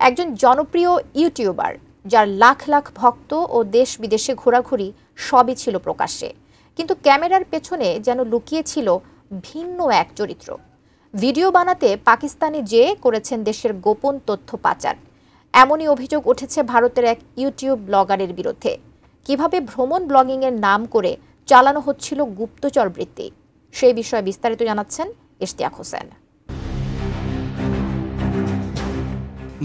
একজন জনপ্রিয় ইউটিউবার যার লাখ লাখ ভক্ত ও দেশ বিদেশে ঘোরাঘুরি সবই ছিল প্রকাশ্যে, কিন্তু ক্যামেরার পেছনে যেন লুকিয়ে ছিল ভিন্ন এক চরিত্র। ভিডিও বানাতে পাকিস্তানে যেয়ে করেছেন দেশের গোপন তথ্য পাচার। এমনই অভিযোগ উঠেছে ভারতের এক ইউটিউব ব্লগারের বিরুদ্ধে। কিভাবে ভ্রমণ ব্লগিংয়ের নাম করে চালানো হচ্ছিল গুপ্তচর বৃত্তি, সেই বিষয়ে বিস্তারিত জানাচ্ছেন ইশতিয়াক হোসেন।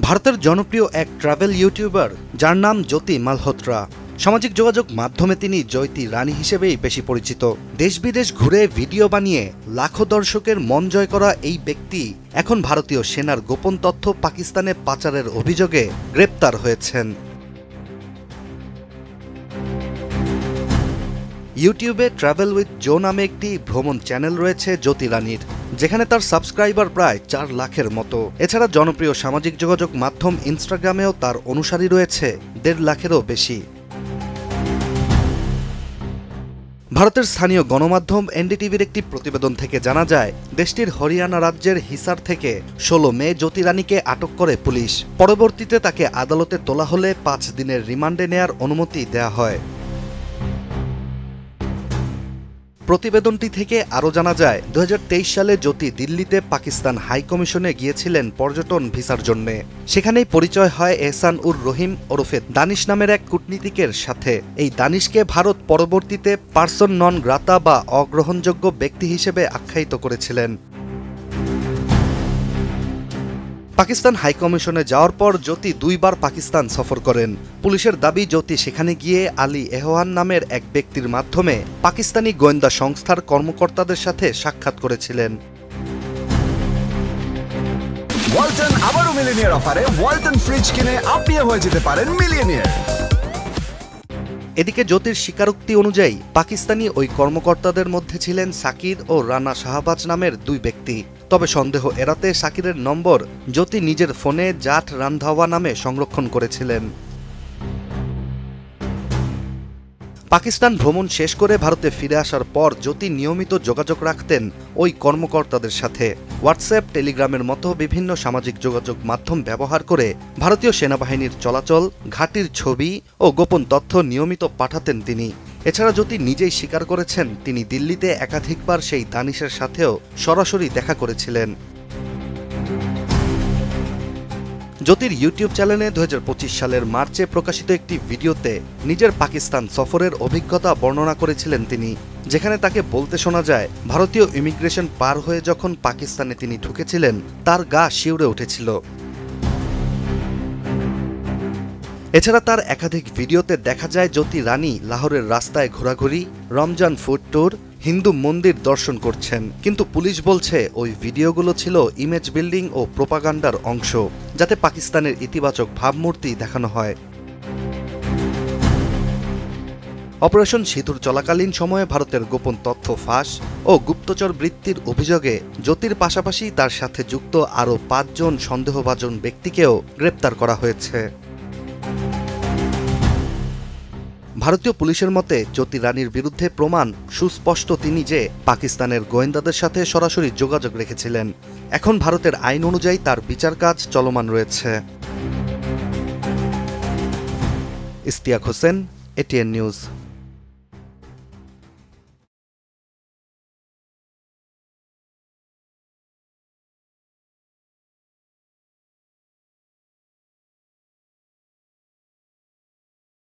ভারতের জনপ্রিয় এক ট্রাভেল ইউটিউবার যার নাম জ্যোতি মালহোত্রা। সামাজিক যোগাযোগ মাধ্যমে তিনি জ্যোতি রানী হিসেবেই বেশি পরিচিত। দেশ বিদেশ ঘুরে ভিডিও বানিয়ে লাখো দর্শকের মন জয় করা এই ব্যক্তি এখন ভারতীয় সেনার গোপন তথ্য পাকিস্তানে পাচারের অভিযোগে গ্রেপ্তার হয়েছেন। ইউটিউবে ট্রাভেল উইথ জো নামে একটি ভ্রমণ চ্যানেল রয়েছে জ্যোতি রানীর, যেখানে তার সাবস্ক্রাইবার প্রায় 4 লাখের মতো। এছাড়া জনপ্রিয় সামাজিক যোগাযোগ মাধ্যম ইনস্টাগ্রামেও তার অনুসারী রয়েছে 1.5 লাখেরও বেশি। ভারতের স্থানীয় গণমাধ্যম এনডিটিভির একটি প্রতিবেদন থেকে জানা যায়, দেশটির হরিয়ানা রাজ্যের হিসার থেকে 16 মে জ্যোতি রানীকে আটক করে পুলিশ। পরবর্তীতে তাকে আদালতে তোলা হলে 5 দিনের রিমান্ডে নেয়ার অনুমতি দেয়া হয়। প্রতিবেদনটি থেকে আরও জানা যায়, 2023 সালে জ্যোতি দিল্লিতে পাকিস্তান হাই কমিশনে গিয়েছিলেন পর্যটন ভিসার জন্য। সেখানেই পরিচয় হয় এহসান উর রহিম ওরফে দানিশ নামের এক কূটনীতিকের সাথে। এই দানিশকে ভারত পরবর্তীতে পার্সন নন গ্রাতা বা অগ্রহণযোগ্য ব্যক্তি হিসেবে আখ্যায়িত করেছিলেন। পাকিস্তান হাইকমিশনে যাওয়ার পর জ্যোতি 2 বার পাকিস্তান সফর করেন। পুলিশের দাবি, জ্যোতি সেখানে গিয়ে আলী এহওয়ান নামের এক ব্যক্তির মাধ্যমে পাকিস্তানি গোয়েন্দা সংস্থার কর্মকর্তাদের সাথে সাক্ষাৎ করেছিলেন। ওয়ালটন আবারও মিলিয়নিয়ার অফারে ওয়ালটন ফ্রিজ কিনে আপনিও হয়ে যেতে পারেন মিলিয়নিয়ার। এদিকে জ্যোতির স্বীকারোক্তি অনুযায়ী পাকিস্তানি ওই কর্মকর্তাদের মধ্যে ছিলেন সাকির ও রানা শাহবাজ নামের 2 ব্যক্তি। তবে সন্দেহ এড়াতে সাকিরের নম্বর জ্যোতি নিজের ফোনে জাট রান্ধাওয়া নামে সংরক্ষণ করেছিলেন। পাকিস্তান ভ্রমণ শেষ করে ভারতে ফিরে আসার পর জ্যোতি নিয়মিত যোগাযোগ রাখতেন ওই কর্মকর্তাদের সাথে। হোয়াটসঅ্যাপ, টেলিগ্রামের মতো বিভিন্ন সামাজিক যোগাযোগ মাধ্যম ব্যবহার করে ভারতীয় সেনাবাহিনীর চলাচল, ঘাঁটির ছবি ও গোপন তথ্য নিয়মিত পাঠাতেন তিনি। এছাড়া জ্যোতি নিজেই স্বীকার করেছেন, তিনি দিল্লিতে একাধিকবার সেই দানিশের সাথেও সরাসরি দেখা করেছিলেন। জ্যোতির ইউটিউব চ্যানেলে 2025 সালের মার্চে প্রকাশিত একটি ভিডিওতে নিজের পাকিস্তান সফরের অভিজ্ঞতা বর্ণনা করেছিলেন তিনি, যেখানে তাকে বলতে শোনা যায়, ভারতীয় ইমিগ্রেশন পার হয়ে যখন পাকিস্তানে তিনি ঢুকেছিলেন তার গা শিউরে উঠেছিল। এছাড়া তার একাধিক ভিডিওতে দেখা যায় জ্যোতি রানী লাহোরের রাস্তায় ঘোরাঘুরি, রমজান ফুড ট্যুর, হিন্দু মন্দির দর্শন করছেন। কিন্তু পুলিশ বলছে ওই ভিডিওগুলো ছিল ইমেজ বিল্ডিং ও প্রোপাগান্ডার অংশ, যাতে পাকিস্তানের ইতিবাচক ভাবমূর্তি দেখানো হয়। অপারেশন সিঁদুর চলাকালীন সময়ে ভারতের গোপন তথ্য ফাঁস ও গুপ্তচর বৃত্তির অভিযোগে জ্যোতির পাশাপাশি তার সাথে যুক্ত আরও 5 জন সন্দেহভাজন ব্যক্তিকেও গ্রেপ্তার করা হয়েছে। ভারতীয় পুলিশের মতে, জ্যোতি রানীর বিরুদ্ধে প্রমাণ সুস্পষ্ট, তিনি যে পাকিস্তানের গোয়েন্দাদের সাথে সরাসরি যোগাযোগ রেখেছিলেন। এখন ভারতের আইন অনুযায়ী তার বিচার কাজ চলমান রয়েছে। Ishtiaq Hossain, ATN news.